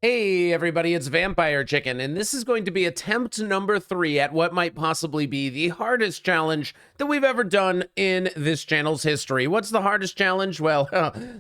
Hey everybody, it's Vampire Chicken, and this is going to be attempt number 3 at what might possibly be the hardest challenge that we've ever done in this channel's history. What's the hardest challenge? Well,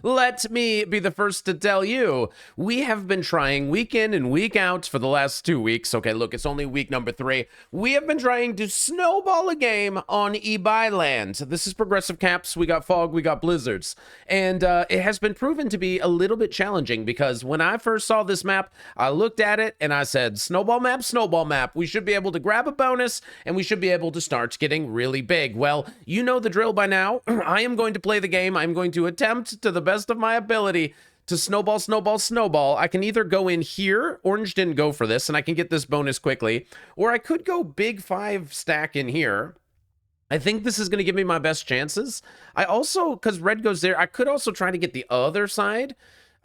let me be the first to tell you. We have been trying week in and week out for the last 2 weeks. Okay, look, it's only week number 3. We have been trying to snowball a game on Ibailand. This is progressive caps. We got fog, we got blizzards. And it has been proven to be a little bit challenging because when I first saw this map, I looked at it and I said, snowball map, we should be able to grab a bonus and we should be able to start getting really big. Well, you know the drill by now. I am going to play the game. I'm going to attempt to the best of my ability to snowball. I can either go in here, orange didn't go for this, and I can get this bonus quickly, or I could go big 5 stack in here. I think this is going to give me my best chances. I also, because red goes there, I could also try to get the other side.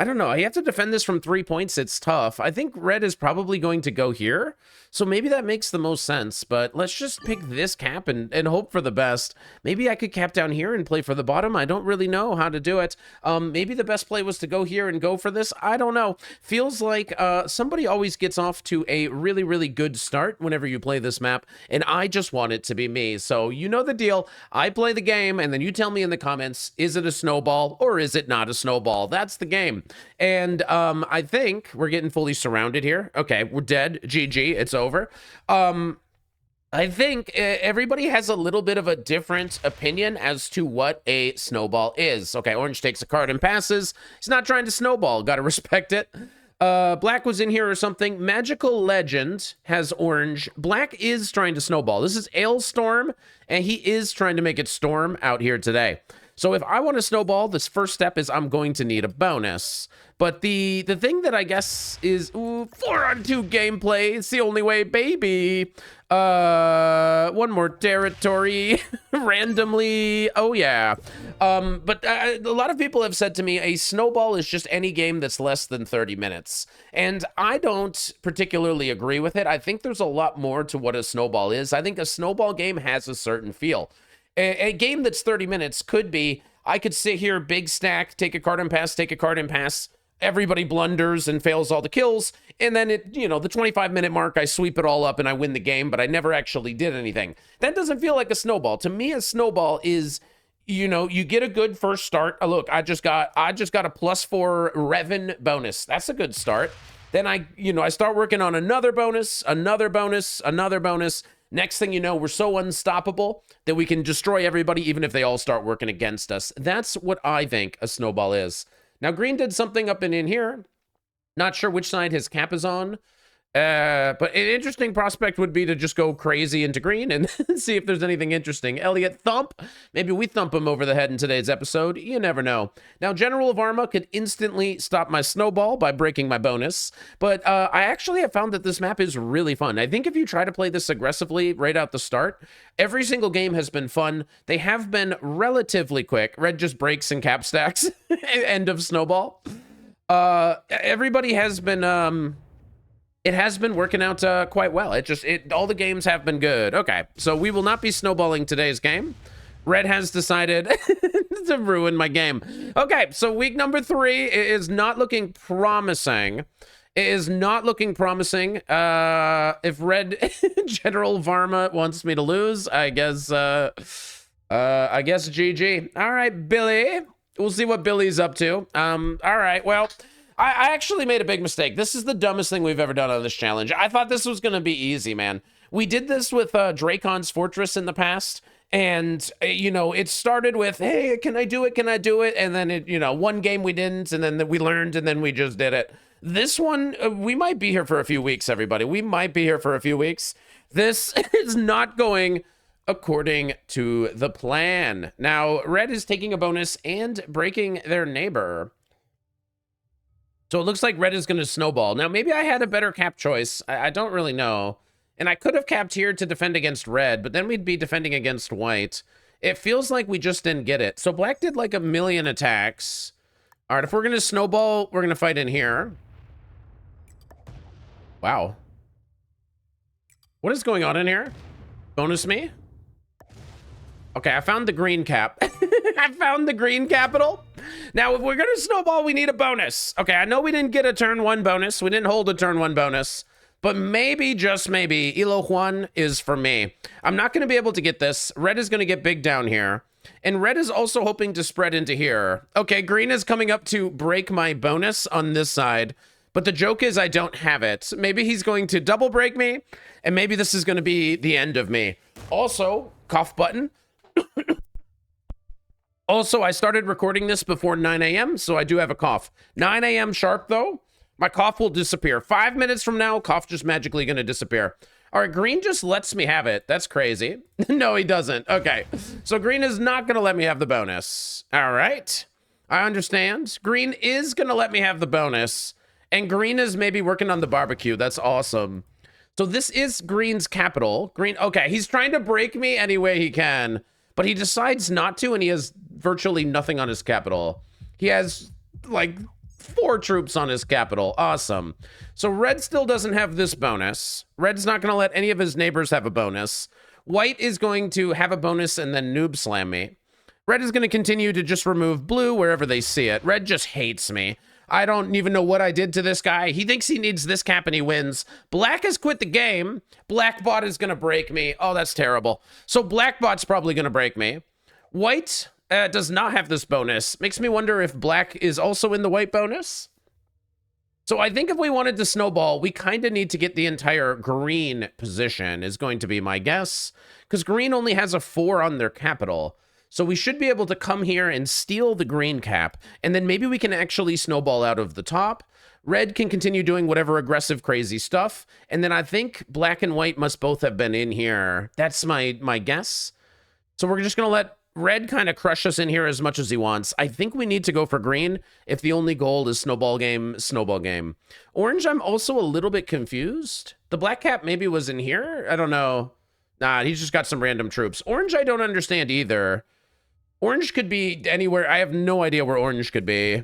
I don't know. I have to defend this from 3 points. It's tough. I think red is probably going to go here. So maybe that makes the most sense. But let's just pick this cap and hope for the best. Maybe I could cap down here and play for the bottom. I don't really know how to do it. Maybe the best play was to go here and go for this. I don't know. Feels like somebody always gets off to a really, really good start whenever you play this map. And I just want it to be me. So you know the deal. I play the game and then you tell me in the comments, is it a snowball or is it not a snowball? That's the game. And I think we're getting fully surrounded here. Okay, we're dead. GG, it's over. I think everybody has a little bit of a different opinion as to what a snowball is. Okay, orange takes a card and passes. He's not trying to snowball. Gotta respect it. Black was in here or something. Magical Legend has orange. Black is trying to snowball. This is Ailstorm, and he is trying to make it storm out here today. So if I want to snowball, this first step is I'm going to need a bonus. But the thing that I guess is 4-on-2 gameplay. It's the only way, baby. One more territory randomly. Oh yeah. But a lot of people have said to me a snowball is just any game that's less than 30 minutes. And I don't particularly agree with it. I think there's a lot more to what a snowball is. I think a snowball game has a certain feel. A game that's 30 minutes could be, I could sit here, big stack, take a card and pass, everybody blunders and fails all the kills, and then the 25-minute mark, I sweep it all up and I win the game, but I never actually did anything. That doesn't feel like a snowball. To me, a snowball is, you get a good first start. Look, I just got a +4 Revan bonus. That's a good start. Then I start working on another bonus. Next thing you know, we're so unstoppable that we can destroy everybody even if they all start working against us. That's what I think a snowball is. Now, green did something up and in here. Not sure which side his cap is on. But an interesting prospect would be to just go crazy into green and see if there's anything interesting. Elliot thump. Maybe we thump him over the head in today's episode. You never know. Now, General of Arma could instantly stop my snowball by breaking my bonus. But I actually have found that this map is really fun. I think if you try to play this aggressively right out the start, every single game has been fun. They have been relatively quick. Red just breaks and cap stacks. End of snowball. Everybody has been... It has been working out quite well. All the games have been good. Okay, so we will not be snowballing today's game. Red has decided to ruin my game. Okay, so week number 3 is not looking promising. It is not looking promising. If Red General Varma wants me to lose, I guess GG. All right, Billy. We'll see what Billy's up to. All right, well... I actually made a big mistake. This is the dumbest thing we've ever done on this challenge. I thought this was going to be easy, man. We did this with Dracon's Fortress in the past, and, it started with, hey, can I do it? And then, one game we didn't, and then we learned, and then we just did it. This one, we might be here for a few weeks, everybody. We might be here for a few weeks. This is not going according to the plan. Now, red is taking a bonus and breaking their neighbor. So it looks like red is going to snowball. Now, maybe I had a better cap choice. I don't really know. And I could have capped here to defend against red, but then we'd be defending against white. It feels like we just didn't get it. So black did like 1,000,000 attacks. All right, if we're going to snowball, we're going to fight in here. Wow. What is going on in here? Bonus me? Okay, I found the green cap. I found the green capital. Now, if we're going to snowball, we need a bonus. Okay, I know we didn't get a turn 1 bonus. We didn't hold a turn 1 bonus. But maybe, just maybe, Ilo Juan is for me. I'm not going to be able to get this. Red is going to get big down here. And red is also hoping to spread into here. Okay, green is coming up to break my bonus on this side. But the joke is I don't have it. Maybe he's going to double break me. And maybe this is going to be the end of me. Also, cough button. Also, I started recording this before 9 a.m., so I do have a cough. 9 a.m. sharp, though. My cough will disappear. 5 minutes from now, cough just magically going to disappear. All right, green just lets me have it. That's crazy. No, he doesn't. Okay, so green is not going to let me have the bonus. All right, I understand. Green is going to let me have the bonus, and green is maybe working on the barbecue. That's awesome. So this is green's capital. Green, okay, he's trying to break me any way he can, but he decides not to, and he has virtually nothing on his capital. He has, like, 4 troops on his capital. Awesome. So red still doesn't have this bonus. Red's not going to let any of his neighbors have a bonus. White is going to have a bonus and then noob slam me. Red is going to continue to just remove blue wherever they see it. Red just hates me. I don't even know what I did to this guy. He thinks he needs this cap and he wins. Black has quit the game. Black bot is going to break me. Oh, that's terrible. So black bot's probably going to break me. White does not have this bonus. Makes me wonder if black is also in the white bonus. So I think if we wanted to snowball, we kind of need to get the entire green position is going to be my guess. Because green only has a 4 on their capital. So we should be able to come here and steal the green cap. And then maybe we can actually snowball out of the top. Red can continue doing whatever aggressive, crazy stuff. And then I think black and white must both have been in here. That's my guess. So we're just going to let red kind of crush us in here as much as he wants. I think we need to go for green if the only goal is snowball game, snowball game. Orange, I'm also a little bit confused. The black cap maybe was in here? I don't know. Nah, he's just got some random troops. Orange, I don't understand either. Orange could be anywhere. I have no idea where orange could be.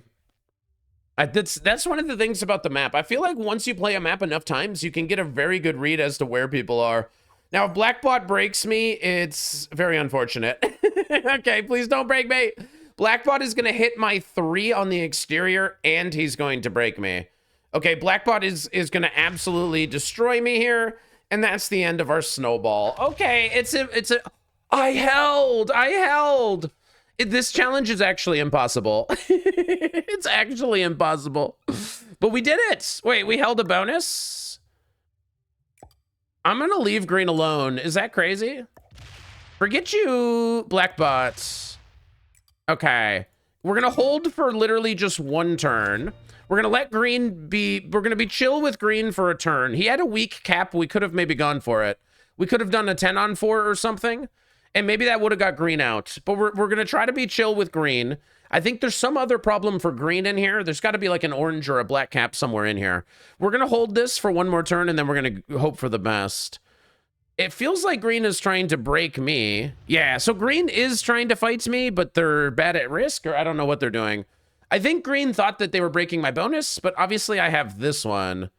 That's one of the things about the map. I feel like once you play a map enough times, you can get a very good read as to where people are. Now, if Blackbot breaks me, it's very unfortunate. Okay, please don't break me. Blackbot is going to hit my 3 on the exterior, and he's going to break me. Okay, Blackbot is going to absolutely destroy me here, and that's the end of our snowball. Okay, I held. This challenge is actually impossible. It's actually impossible. But we did it. Wait, we held a bonus? I'm going to leave green alone. Is that crazy? Forget you, Blackbot. Okay. We're going to hold for literally just 1 turn. We're going to let green be... We're going to be chill with green for a turn. He had a weak cap. We could have maybe gone for it. We could have done a 10 on 4 or something. And maybe that would have got green out. But we're going to try to be chill with green. I think there's some other problem for green in here. There's got to be like an orange or a black cap somewhere in here. We're going to hold this for 1 more turn, and then we're going to hope for the best. It feels like green is trying to break me. Yeah, so green is trying to fight me, but they're bad at risk, or I don't know what they're doing. I think green thought that they were breaking my bonus, but obviously I have this one.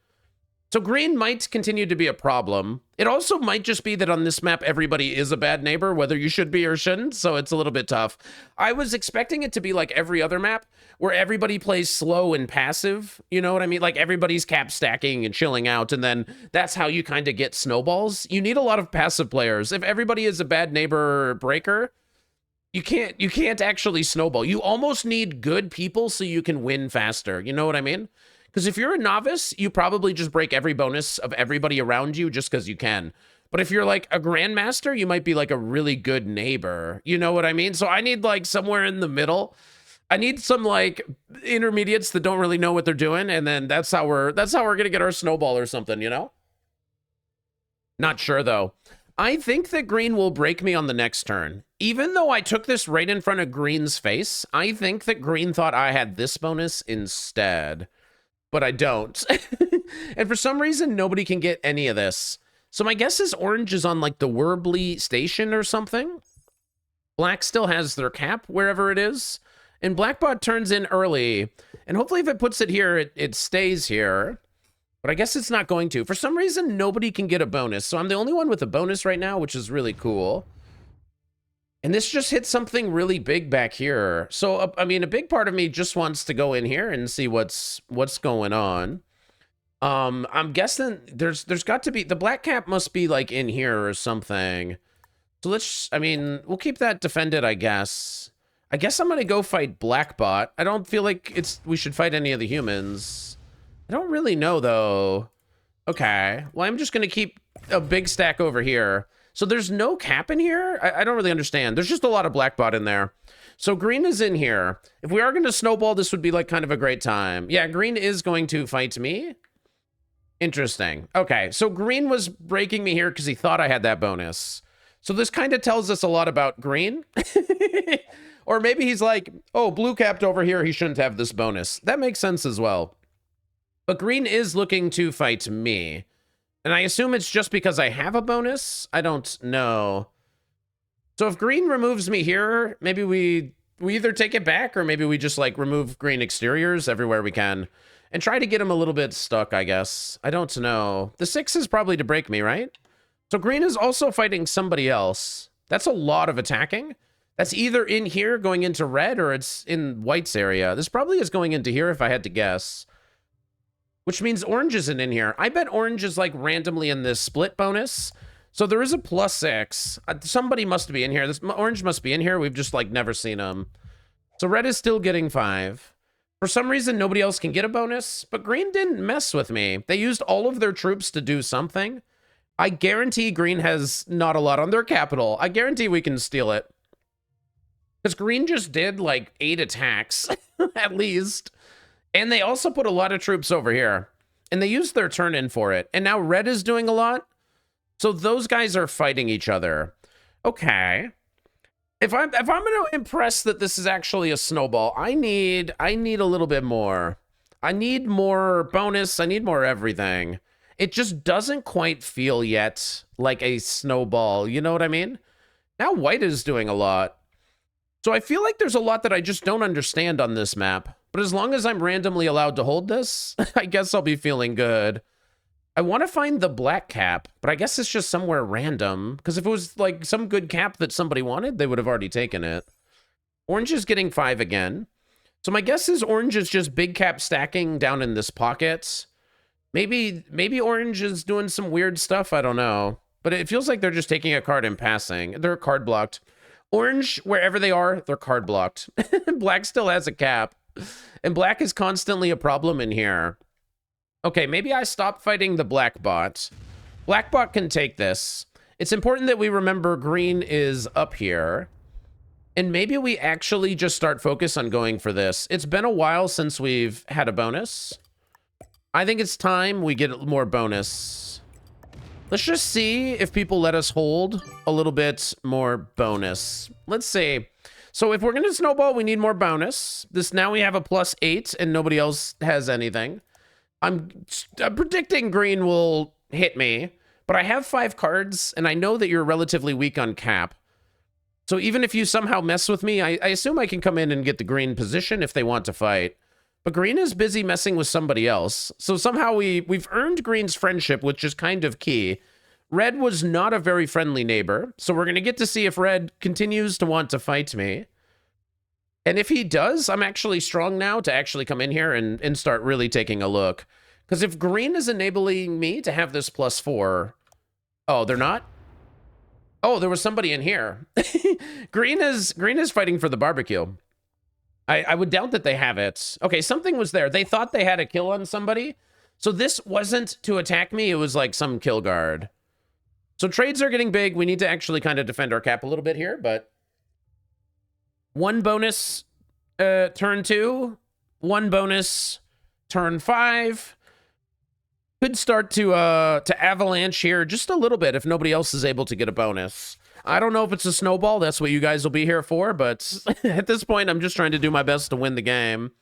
So green might continue to be a problem. It also might just be that on this map, everybody is a bad neighbor, whether you should be or shouldn't, so it's a little bit tough. I was expecting it to be like every other map, where everybody plays slow and passive, you know what I mean? Like everybody's cap stacking and chilling out, and then that's how you kind of get snowballs. You need a lot of passive players. If everybody is a bad neighbor breaker, you can't actually snowball. You almost need good people so you can win faster, you know what I mean? Because if you're a novice, you probably just break every bonus of everybody around you just because you can. But if you're like a grandmaster, you might be like a really good neighbor. You know what I mean? So I need like somewhere in the middle. I need some like intermediates that don't really know what they're doing, and then that's how we're gonna get our snowball or something, you know? Not sure though. I think that green will break me on the next turn. Even though I took this right in front of green's face, I think that green thought I had this bonus instead. But I don't. And for some reason, nobody can get any of this. So my guess is orange is on like the Werbley station or something. Black still has their cap wherever it is. And Blackbot turns in early. And hopefully if it puts it here, it stays here. But I guess it's not going to. For some reason, nobody can get a bonus. So I'm the only one with a bonus right now, which is really cool. And this just hit something really big back here. So, I mean, a big part of me just wants to go in here and see what's going on. I'm guessing there's got to be, the black cap must be like in here or something. So let's, I mean, we'll keep that defended, I guess. I guess I'm going to go fight Blackbot. I don't feel like we should fight any of the humans. I don't really know, though. Okay. Well, I'm just going to keep a big stack over here. So there's no cap in here? I don't really understand. There's just a lot of Blackbot in there. So green is in here. If we are going to snowball, this would be like kind of a great time. Yeah, green is going to fight me. Interesting. Okay, so green was breaking me here because he thought I had that bonus. So this kind of tells us a lot about green. Or maybe he's like, oh, blue capped over here, he shouldn't have this bonus. That makes sense as well. But green is looking to fight me. And I assume it's just because I have a bonus? I don't know. So if green removes me here, maybe we either take it back or maybe we just like remove green exteriors everywhere we can and try to get him a little bit stuck, I guess. I don't know. The 6 is probably to break me, right? So green is also fighting somebody else. That's a lot of attacking. That's either in here going into red or it's in white's area. This probably is going into here if I had to guess. Which means orange isn't in here. I bet orange is like randomly in this split bonus. So there is a +6. Somebody must be in here. This orange must be in here. We've just like never seen them. So red is still getting 5. For some reason, nobody else can get a bonus, but green didn't mess with me. They used all of their troops to do something. I guarantee green has not a lot on their capital. I guarantee we can steal it. Because green just did like 8 attacks, at least. And they also put a lot of troops over here. And they used their turn in for it. And now red is doing a lot. So those guys are fighting each other. Okay. If I'm going to impress that this is actually a snowball, I need a little bit more. I need more bonus. I need more everything. It just doesn't quite feel yet like a snowball. You know what I mean? Now white is doing a lot. So I feel like there's a lot that I just don't understand on this map. But as long as I'm randomly allowed to hold this, I guess I'll be feeling good. I want to find the black cap, but I guess it's just somewhere random. Because if it was like some good cap that somebody wanted, they would have already taken it. Orange is getting 5 again. So my guess is orange is just big cap stacking down in this pocket. Maybe orange is doing some weird stuff. I don't know. But it feels like they're just taking a card and passing. They're card blocked. Orange, wherever they are, they're card blocked. Black still has a cap. And black is constantly a problem in here. Okay, maybe I stop fighting the black bot. Black bot can take this. It's important that we remember green is up here. And maybe we actually just start focus on going for this. It's been a while since we've had a bonus. I think it's time we get more bonus. Let's just see if people let us hold a little bit more bonus. Let's see. So if we're going to snowball, we need more bonus. Now we have a +8 and nobody else has anything. I'm predicting green will hit me, but I have 5 cards and I know that you're relatively weak on cap. So even if you somehow mess with me, I assume I can come in and get the green position if they want to fight. But green is busy messing with somebody else. So somehow we've earned green's friendship, which is kind of key. Red was not a very friendly neighbor. So we're going to get to see if red continues to want to fight me. And if he does, I'm actually strong now to actually come in here and start really taking a look. Because if green is enabling me to have this +4... Oh, they're not? Oh, there was somebody in here. Green is fighting for the barbecue. I would doubt that they have it. Okay, something was there. They thought they had a kill on somebody. So this wasn't to attack me. It was like some kill guard. So trades are getting big. We need to actually kind of defend our cap a little bit here, but... 1 bonus turn 2. 1 bonus turn 5. Could start to avalanche here just a little bit if nobody else is able to get a bonus. I don't know if it's a snowball. That's what you guys will be here for. But at this point, I'm just trying to do my best to win the game.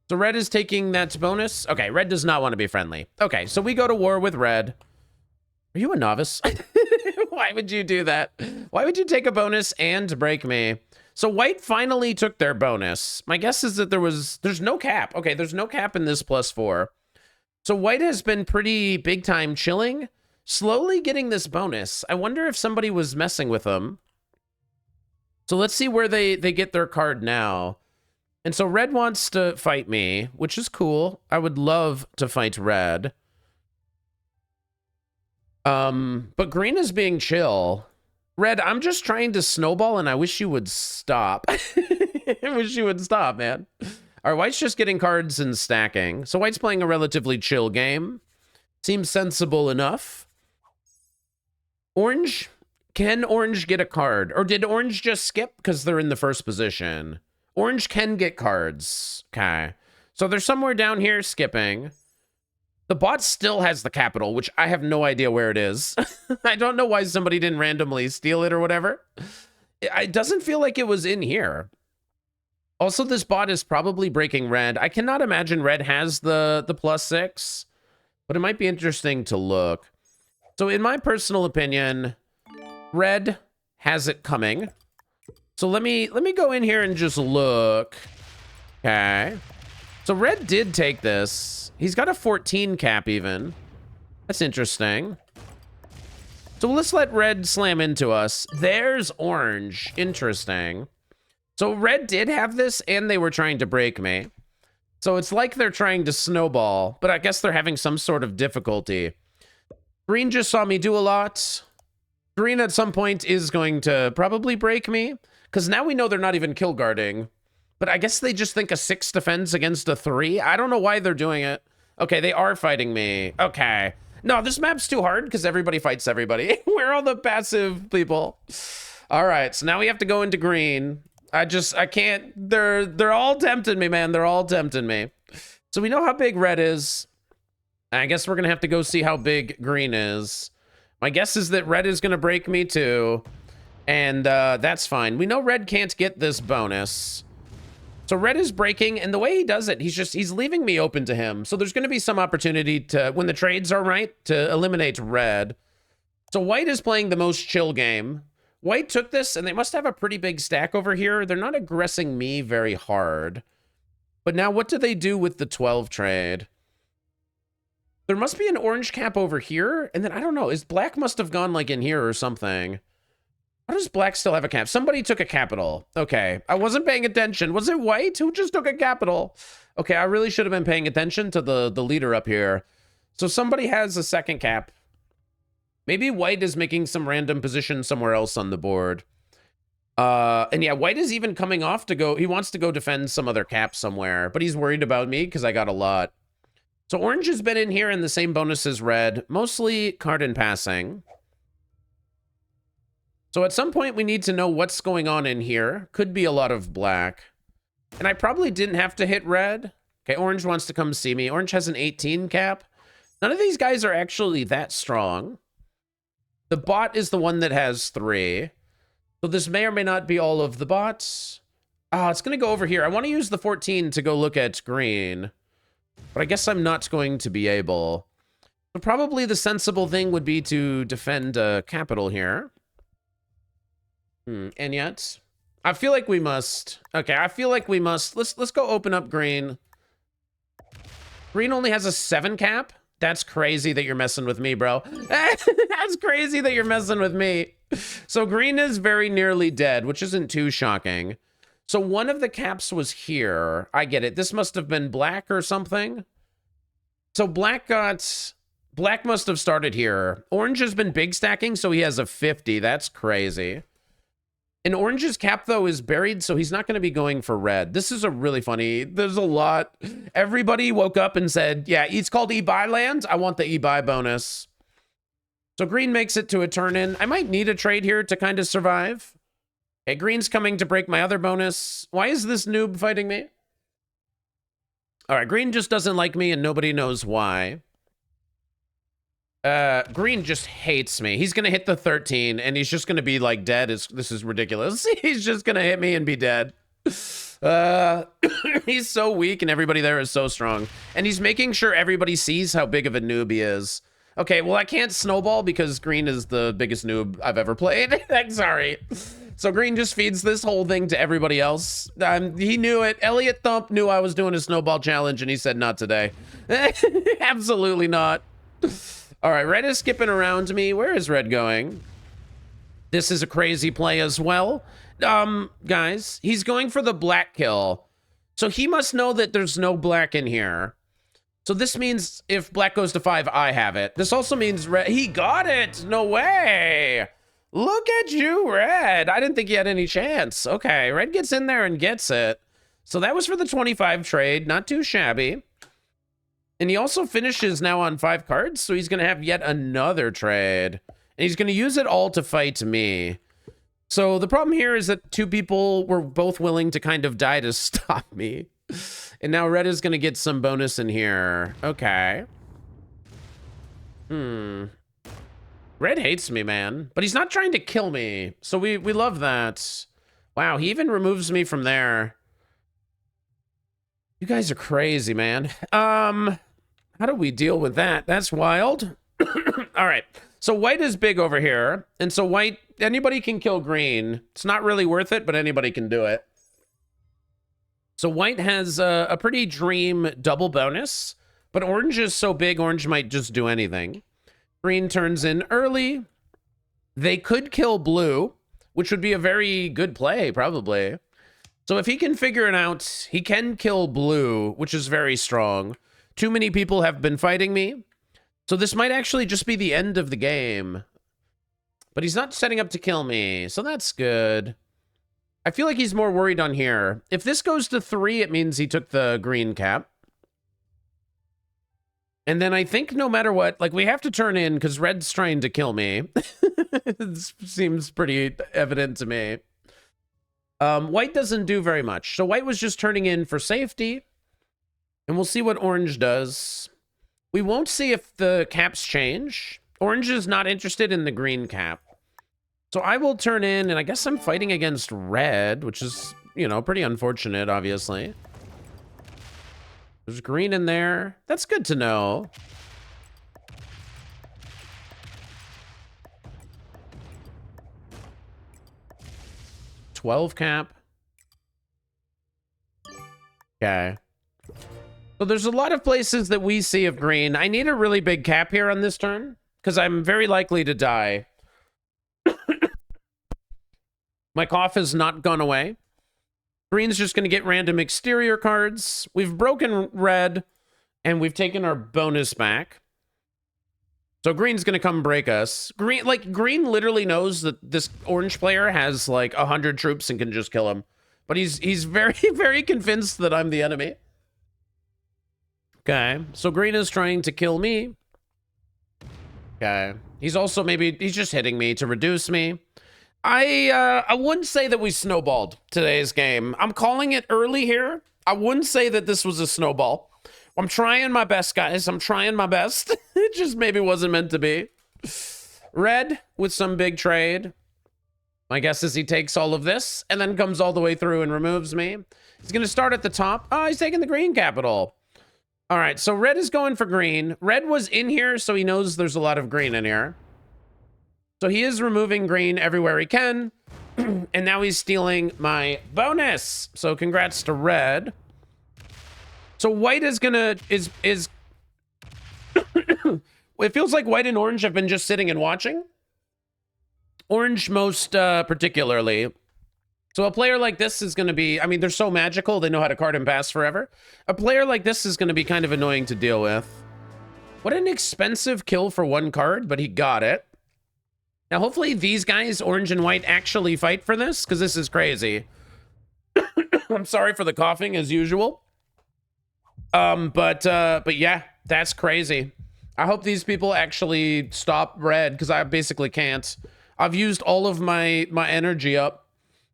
So red is taking that bonus. Okay, red does not want to be friendly. Okay, so we go to war with red. Are you a novice? Why would you do that? Why would you take a bonus and break me? So white finally took their bonus. My guess is that there's no cap. Okay, there's no cap in this +4. So white has been pretty big time chilling, slowly getting this bonus. I wonder if somebody was messing with them. So let's see where they get their card now. And so red wants to fight me, which is cool. I would love to fight red. But green is being chill. Red, I'm just trying to snowball, and I wish you would stop. I wish you would stop, man. All right, white's just getting cards and stacking. So white's playing a relatively chill game. Seems sensible enough. Orange, can orange get a card? Or did orange just skip because they're in the first position? Orange can get cards. Okay. So they're somewhere down here skipping. The bot still has the capital, which I have no idea where it is. I don't know why somebody didn't randomly steal it or whatever. It doesn't feel like it was in here. Also, this bot is probably breaking red. I cannot imagine red has the +6, but it might be interesting to look. So in my personal opinion, red has it coming. So let me go in here and just look. Okay. So red did take this. He's got a 14 cap even. That's interesting. So let's let red slam into us. There's orange. Interesting. So red did have this and they were trying to break me. So it's like they're trying to snowball, but I guess they're having some sort of difficulty. Green just saw me do a lot. Green at some point is going to probably break me because now we know they're not even kill guarding. But I guess they just think a 6 defends against a 3. I don't know why they're doing it. Okay, they are fighting me. Okay. No, this map's too hard because everybody fights everybody. We're all the passive people. All right, so now we have to go into green. I can't. They're all tempting me, man. They're all tempting me. So we know how big red is. I guess we're going to have to go see how big green is. My guess is that red is going to break me too. And that's fine. We know red can't get this bonus. So red is breaking, and the way he does it, he's leaving me open to him. So there's going to be some opportunity to, when the trades are right, to eliminate red. So white is playing the most chill game. White took this, and they must have a pretty big stack over here. They're not aggressing me very hard. But now what do they do with the 12 trade? There must be an orange cap over here, and then I don't know. Black must have gone like in here or something. How does black still have a cap? Somebody took a capital. Okay, I wasn't paying attention. Was it white? Who just took a capital? Okay, I really should have been paying attention to the leader up here. So somebody has a second cap. Maybe white is making some random position somewhere else on the board. And yeah, white is even coming off to go. He wants to go defend some other cap somewhere, but he's worried about me because I got a lot. So orange has been in here in the same bonus as red, mostly card and passing. So at some point we need to know what's going on in here. Could be a lot of black. And I probably didn't have to hit red. Okay, orange wants to come see me. Orange has an 18 cap. None of these guys are actually that strong. The bot is the one that has 3. So this may or may not be all of the bots. Oh, it's going to go over here. I want to use the 14 to go look at green. But I guess I'm not going to be able. But probably the sensible thing would be to defend capital here. And yet, I feel like we must. Okay, I feel like we must. Let's go open up green. Green only has a 7 cap. That's crazy that you're messing with me, bro. That's crazy that you're messing with me. So green is very nearly dead, which isn't too shocking. So one of the caps was here. I get it. This must have been black or something. So black must have started here. Orange has been big stacking, so he has a 50. That's crazy. And orange's cap, though, is buried, so he's not going to be going for red. This is a really funny. There's a lot. Everybody woke up and said, yeah, it's called Ibailand. I want the Ibai bonus. So green makes it to a turn in. I might need a trade here to kind of survive. Okay, green's coming to break my other bonus. Why is this noob fighting me? All right, green just doesn't like me, and nobody knows why. Green just hates me. He's gonna hit the 13 and he's just gonna be like dead. This is ridiculous. He's just gonna hit me and be dead. He's so weak and everybody there is so strong. And he's making sure everybody sees how big of a noob he is. Okay, well I can't snowball because green is the biggest noob I've ever played. I'm sorry. So green just feeds this whole thing to everybody else. He knew it. Elliot Thump knew I was doing a snowball challenge and he said not today. Absolutely not. All right, red is skipping around me. Where is red going? This is a crazy play as well. guys, he's going for the black kill. So he must know that there's no black in here. So this means if black goes to 5, I have it. This also means red. He got it. No way. Look at you, red. I didn't think he had any chance. Okay, red gets in there and gets it. So that was for the 25 trade. Not too shabby. And he also finishes now on 5 cards. So he's going to have yet another trade. And he's going to use it all to fight me. So the problem here is that 2 people were both willing to kind of die to stop me. And now red is going to get some bonus in here. Okay. Red hates me, man. But he's not trying to kill me. So we love that. Wow, he even removes me from there. You guys are crazy, man. How do we deal with that? That's wild. All right. So white is big over here. And so white, anybody can kill green. It's not really worth it, but anybody can do it. So white has a pretty dream double bonus, but orange is so big, orange might just do anything. Green turns in early. They could kill blue, which would be a very good play, probably. So if he can figure it out, he can kill blue, which is very strong. Too many people have been fighting me. So this might actually just be the end of the game. But he's not setting up to kill me, so that's good. I feel like he's more worried on here. If this goes to 3, it means he took the green cap. And then I think no matter what, like we have to turn in because red's trying to kill me. It seems pretty evident to me. White doesn't do very much. So white was just turning in for safety. And we'll see what orange does. We won't see if the caps change. Orange is not interested in the green cap. So I will turn in, and I guess I'm fighting against red, which is, you know, pretty unfortunate, obviously. There's green in there. That's good to know. $12 cap. Okay. So there's a lot of places that we see of green. I need a really big cap here on this turn, because I'm very likely to die. My cough has not gone away. Green's just going to get random exterior cards. We've broken red, and we've taken our bonus back. So green's going to come break us. Green literally knows that this orange player has like 100 troops and can just kill him. But he's very, very convinced that I'm the enemy. Okay, so green is trying to kill me. Okay, he's just hitting me to reduce me. I wouldn't say that we snowballed today's game. I'm calling it early here. I wouldn't say that this was a snowball. I'm trying my best, guys. I'm trying my best. It just maybe wasn't meant to be. Red with some big trade. My guess is he takes all of this and then comes all the way through and removes me. He's going to start at the top. Oh, he's taking the green capital. All right, so red is going for green. Red was in here, so he knows there's a lot of green in here. So he is removing green everywhere he can. And now he's stealing my bonus. So congrats to red. So white is gonna, it feels like white and orange have been just sitting and watching. Orange most particularly. So a player like this is going to be, I mean, they're so magical, they know how to card and pass forever. A player like this is going to be kind of annoying to deal with. What an expensive kill for 1 card, but he got it. Now, hopefully these guys, orange and white, actually fight for this, because this is crazy. I'm sorry for the coughing, as usual. But yeah, that's crazy. I hope these people actually stop red, because I basically can't. I've used all of my energy up.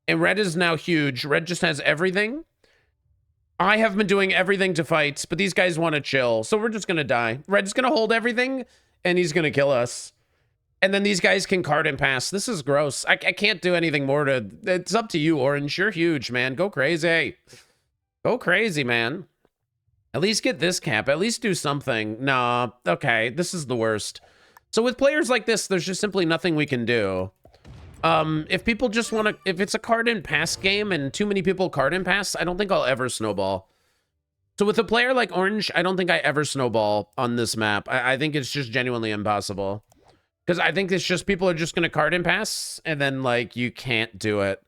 And red is now huge. Red just has everything. I have been doing everything to fight, but these guys want to chill. So we're just going to die. Red's going to hold everything, and he's going to kill us. And then these guys can card and pass. This is gross. I can't do anything more to... It's up to you, Orange. You're huge, man. Go crazy. Go crazy, man. At least get this cap. At least do something. Nah. Okay, this is the worst. So with players like this, there's just simply nothing we can do. If people just want to, if it's a card and pass game and too many people card and pass, I don't think I'll ever snowball. So with a player like Orange, I don't think I ever snowball on this map. I think it's just genuinely impossible. Because I think it's just people are just going to card and pass, and then, like, you can't do it.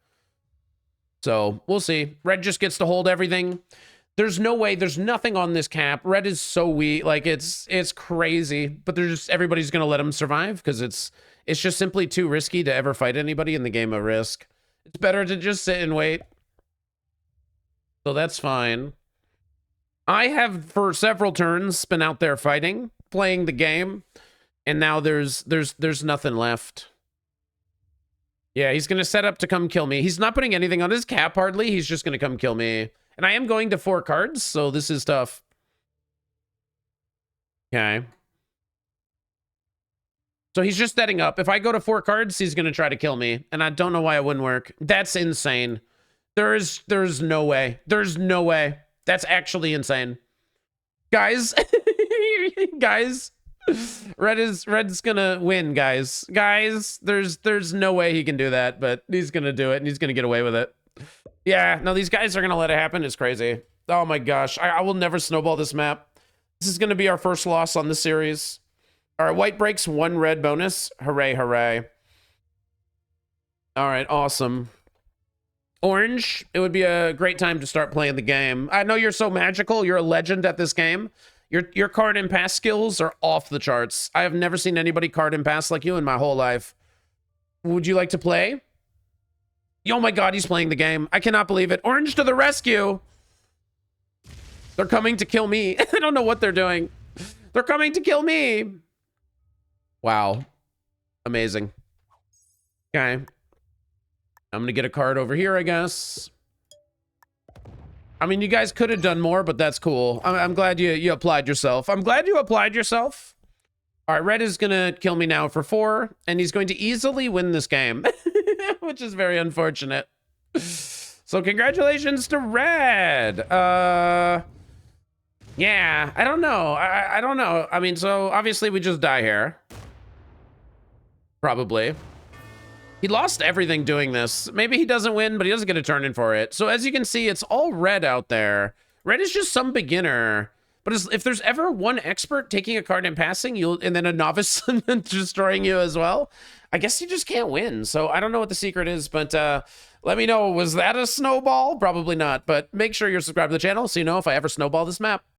So we'll see. Red just gets to hold everything. There's no way. There's nothing on this cap. Red is so weak. Like it's crazy. But they're just everybody's gonna let him survive because it's just simply too risky to ever fight anybody in the game of Risk. It's better to just sit and wait. So that's fine. I have for several turns been out there fighting, playing the game, and now there's nothing left. Yeah, he's gonna set up to come kill me. He's not putting anything on his cap hardly. He's just gonna come kill me. And I am going to 4 cards, so this is tough. Okay. So he's just setting up. If I go to 4 cards, he's going to try to kill me. And I don't know why it wouldn't work. That's insane. There's no way. There's no way. That's actually insane. Guys. Guys. Red's going to win, guys. Guys, there's no way he can do that, but he's going to do it, and he's going to get away with it. Yeah, no, these guys are going to let it happen. It's crazy. Oh my gosh. I will never snowball this map. This is going to be our first loss on the series. All right, white breaks 1 red bonus. Hooray, hooray. All right, awesome. Orange, it would be a great time to start playing the game. I know you're so magical. You're a legend at this game. Your card and pass skills are off the charts. I have never seen anybody card and pass like you in my whole life. Would you like to play? Oh my God, he's playing the game. I cannot believe it. Orange to the rescue. They're coming to kill me. I don't know what they're doing. They're coming to kill me. Wow. Amazing. Okay. I'm going to get a card over here, I guess. I mean, you guys could have done more, but that's cool. I'm glad you applied yourself. I'm glad you applied yourself. All right, red is going to kill me now for 4, and he's going to easily win this game. Which is very unfortunate. So congratulations to red. Yeah, I don't know. I don't know. I mean, so obviously we just die here. Probably. He lost everything doing this. Maybe he doesn't win, but he doesn't get a turn in for it. So as you can see, it's all red out there. Red is just some beginner. But if there's ever one expert taking a card and passing, and then a novice destroying you as well, I guess you just can't win. So I don't know what the secret is, but let me know. Was that a snowball? Probably not. But make sure you're subscribed to the channel so you know if I ever snowball this map.